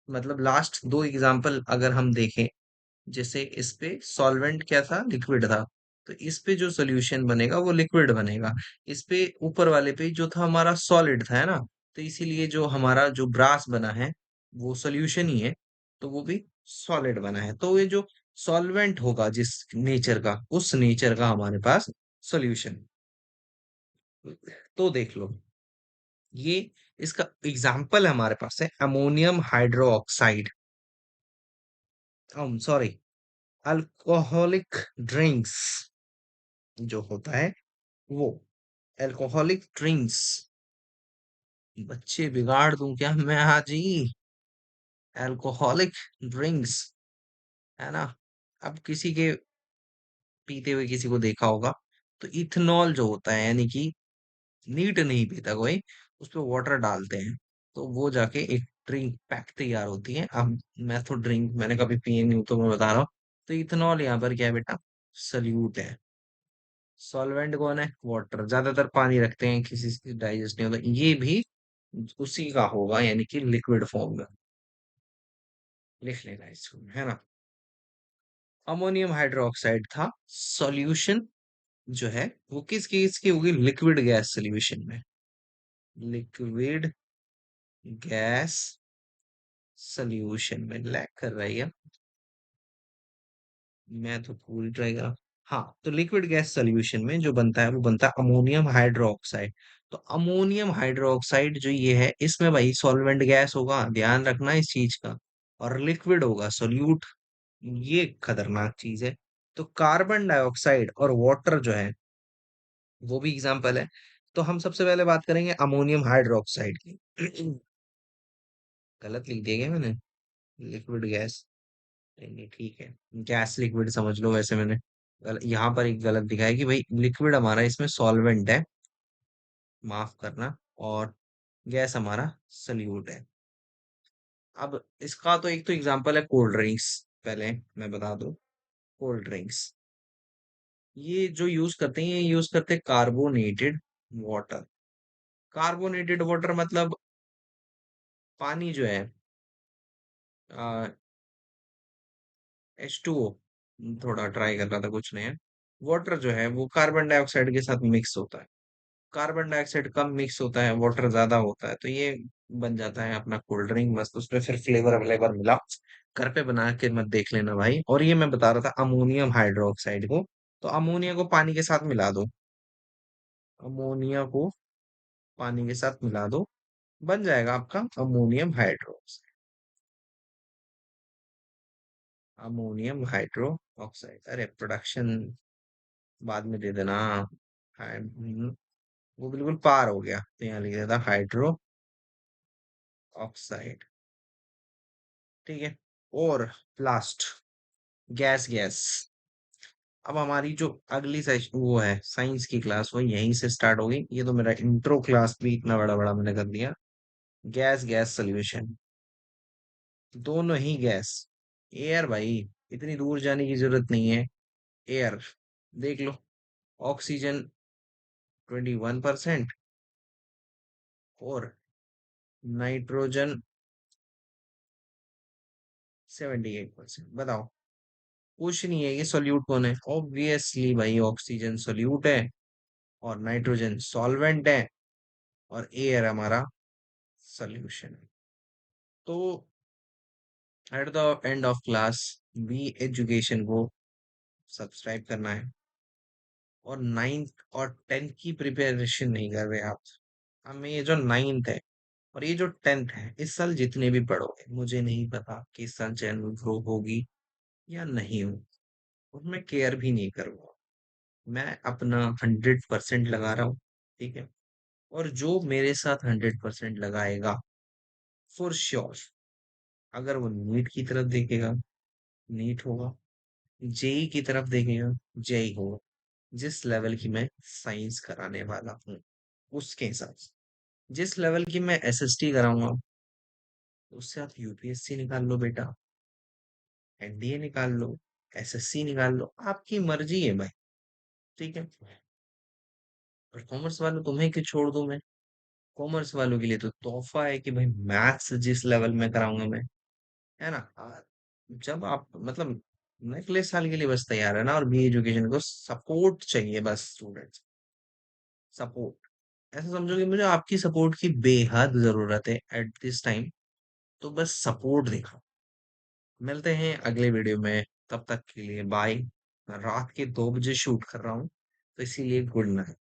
मतलब लास्ट दो एग्जांपल अगर हम देखें, जैसे इस पे सॉल्वेंट क्या था, लिक्विड था, तो इस पे जो सोल्यूशन बनेगा वो लिक्विड बनेगा। इस पे ऊपर वाले पे जो था हमारा सॉलिड था, है ना? तो इसीलिए जो हमारा जो ब्रास बना है वो सोल्यूशन ही है, तो वो भी सॉलिड बना है। तो ये जो सॉल्वेंट होगा जिस नेचर का, उस नेचर का हमारे पास सोल्यूशन, तो देख लो, ये इसका एग्जाम्पल हमारे पास है ammonium hydro oxide, sorry, alcoholic drinks जो होता है वो, अल्कोहलिक ड्रिंक्स, बच्चे बिगाड़ दूं क्या मैं आज ही? अल्कोहलिक ड्रिंक्स, है ना? अब किसी के पीते हुए किसी को देखा होगा, तो इथेनॉल जो होता है, यानी कि नीट नहीं पीता कोई, उस पर वाटर डालते हैं, तो वो जाके एक ड्रिंक पैक तैयार होती है। अब मैं तो ड्रिंक मैंने कभी पिए नहीं हूं, तो मैं बता रहा हूँ। तो इथेनॉल यहाँ पर क्या है बेटा? सल्यूट है। सॉल्वेंट कौन है? वाटर, ज्यादातर पानी रखते हैं, किसी से डाइजेस्ट नहीं होता, ये भी उसी का होगा, यानी कि लिक्विड फॉर्म में। लिख लेना इसको, है ना? अमोनियम हाइड्रोक्साइड था सॉल्यूशन जो है, वो किस केस की होगी? लिक्विड गैस सॉल्यूशन में, लिक्विड गैस सॉल्यूशन में लैग कर रही है, मैं तो पूरी ट्राई करा। हाँ, तो लिक्विड गैस सॉल्यूशन में जो बनता है वो बनता है अमोनियम हाइड्रोक्साइड। तो अमोनियम हाइड्रोक्साइड जो ये है, इसमें भाई सॉल्वेंट गैस होगा, ध्यान रखना इस चीज का, और लिक्विड होगा सोल्यूट, ये खतरनाक चीज है। तो कार्बन डाइऑक्साइड और वाटर जो है वो भी एग्जाम्पल है। तो हम सबसे पहले बात करेंगे अमोनियम हाइड्रोक्साइड की। गलत लिख दिया क्या मैंने? लिक्विड गैस, नहीं नहीं, ठीक है, गैस लिक्विड समझ लो। वैसे मैंने यहाँ पर एक गलत दिखा है कि भाई लिक्विड हमारा इसमें सॉल्वेंट है, माफ करना। और गैस हमारा सल्यूट है। अब इसका तो एक तो एग्जांपल है कोल्ड ड्रिंक्स। पहले मैं बता दूं, कोल्ड ड्रिंक्स ये जो यूज करते हैं, ये यूज करते हैं कार्बोनेटेड वाटर। कार्बोनेटेड वाटर मतलब पानी जो है, H2O, थोड़ा ट्राई कर रहा था, कुछ नहीं है। वाटर जो है वो कार्बन डाइऑक्साइड के साथ मिक्स होता है। कार्बन डाइऑक्साइड कम मिक्स होता है, वाटर ज्यादा होता है, तो ये बन जाता है अपना कोल्ड ड्रिंक। बस उसमें फिर फ्लेवर अवेलेबल मिला, घर पे बना के मत देख लेना भाई। और ये मैं बता रहा था अमोनियम हाइड्रोक्साइड को, तो अमोनिया को पानी के साथ मिला दो, अमोनिया को पानी के साथ मिला दो, बन जाएगा आपका ammonium hydroxide. Ammonium hydro oxide, अरे प्रोडक्शन बाद में दे देना। वो बिल्कुल पार हो गया, तो यहाँ लिख देता हाइड्रो ऑक्साइड। ठीक है। और लास्ट, गैस गैस। अब हमारी जो अगली सेशन वो है साइंस की क्लास, वो यहीं से स्टार्ट होगी। ये तो मेरा इंट्रो क्लास भी इतना बड़ा बड़ा मैंने कर दिया। गैस गैस सॉल्यूशन, दोनों ही गैस। एयर भाई, इतनी दूर जाने की जरूरत नहीं है। एयर देख लो, ऑक्सीजन 21% और नाइट्रोजन 78%। बताओ, कुछ नहीं है, ये सोल्यूट कौन है? ऑब्वियसली भाई ऑक्सीजन सोल्यूट है, और नाइट्रोजन सॉल्वेंट है, और एयर हमारा सोल्यूशन है। तो at the end of class, B education को सब्सक्राइब करना है। और नाइन्थ और टेंथ की प्रिपरेशन नहीं कर रहे आप, हमें ये जो नाइन्थ है और ये जो टेंथ है, इस साल जितने भी पढ़ोगे, मुझे नहीं पता कि इस साल जनरल ग्रो होगी या नहीं होगी, उसमें केयर भी नहीं करूंगा। मैं अपना 100% लगा रहा हूँ। ठीक है। और जो मेरे साथ 100% लगाएगा, फॉर श्योर, अगर वो नीट की तरफ देखेगा, नीट होगा, जेई की तरफ देखेगा, जेई होगा। जिस लेवल की मैं साइंस कराने वाला हूँ, उसके हिसाब से, जिस लेवल की मैं एसएसटी कराऊंगा, उससे आप यूपीएससी निकाल लो बेटा, एनडीए निकाल लो, एसएससी निकाल लो, आपकी मर्जी है भाई। ठीक है। और कॉमर्स वालों तुम्हें क्यों छोड़ दूं मैं? कॉमर्स वालों के लिए तो तोहफा है कि भाई मैथ्स जिस लेवल में कराऊंगा मैं, है ना। जब आप मतलब अगले साल के लिए बस तैयार है ना, और बी एजुकेशन को सपोर्ट चाहिए, बस स्टूडेंट्स, सपोर्ट। ऐसा समझो कि मुझे आपकी सपोर्ट की बेहद जरूरत है एट दिस टाइम, तो बस सपोर्ट दिखाओ। मिलते हैं अगले वीडियो में, तब तक के लिए बाय। रात के 2 बजे शूट कर रहा हूँ, तो इसीलिए गुड नाइट।